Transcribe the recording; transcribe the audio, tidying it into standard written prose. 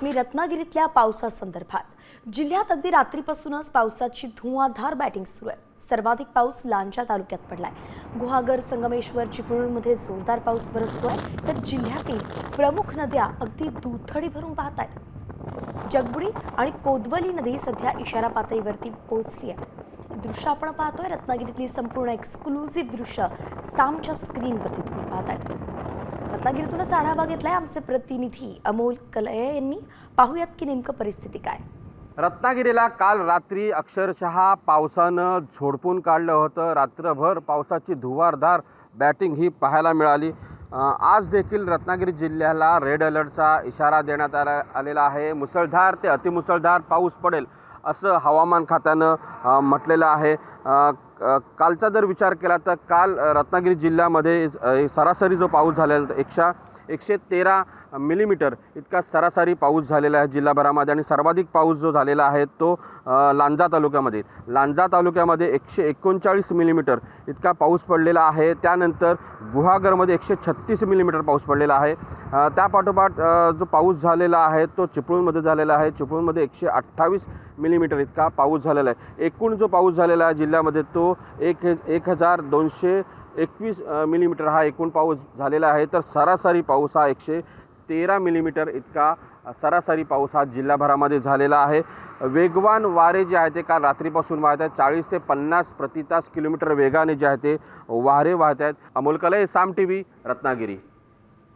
बातमी रत्नागिरीतल्या पावसासंदर्भात। जिल्ह्यात अगदी रात्रीपासूनच पावसाची धुवाधार बॅटिंग सुरू आहे। सर्वाधिक पाऊस लांजा तालुक्यात पडलाय। गुहागर, संगमेश्वर, चिपळूणमध्ये जोरदार पाऊस बरसतोय, तर जिल्ह्यातील प्रमुख नद्या अगदी दुथडी भरून वाहत आहेत। जगबुडी आणि कोदवली नदी सध्या इशारा पातळीवरती पोहोचली आहे। दृश्य आपण पाहतोय, रत्नागिरीतली संपूर्ण एक्सक्लुझिव्ह दृश्य सामच्या स्क्रीनवरती तुम्ही पाहताय। रत्नागिरीतूनच आढावा घेतलाय आमचे प्रतिनिधी अमोल कलये यांनी। पाहूयात की नेमकं परिस्थिती काय। रत्नागिरीला काल रात्री अक्षरशः पावसानं झोडपून काढलं होतं। रात्रभर पावसाची धुवारधार बॅटिंग ही पाहायला मिळाली। आज देखील रत्नागिरी जिल्ह्याला रेड अलर्टचा इशारा देण्यात आलेला आहे। मुसळधार ते अतिमुसळधार पाऊस पडेल असं हवामान खात्यानं म्हटलेलं आहे। कालचा जर विचार केला तर काल रत्नागिरी जिल्ह्यामध्ये सरासरी जो पाऊस झालेला 113 मिलीमीटर इतका सरासरी पाऊस झालेला आहे जिल्हाभरामध्ये। आणि सर्वाधिक पाऊस जो झालेला आहे तो लांजा तालुक्यामध्ये 139 मिलीमीटर इतका पाऊस पडलेला आहे। त्यानंतर गुहागरमध्ये 136 मिलीमीटर पाऊस पडलेला आहे। त्यापाठोपाठ जो पाऊस झालेला आहे तो चिपळूणमध्ये झालेला आहे। चिपळूणमध्ये 128 मिलीमीटर इतका पाऊस झालेला आहे। एकूण जो पाऊस झालेला आहे जिल्ह्यामध्ये तो 1221 मिलीमीटर हा एकूण पाऊस झालेला आहे। तर सरासरी पाऊस हा 113 मिलीमीटर इतका सरासरी पाऊस हा जिल्हाभरामध्ये झालेला आहे। वेगवान वारे जे आहे ते काल रात्रीपासून वाहत आहेत। 40 ते 50 प्रति तास किलोमीटर वेगाने जे आहे ते वारे वाहत आहेत। अमोल कलये, साम टीव्ही, रत्नागिरी।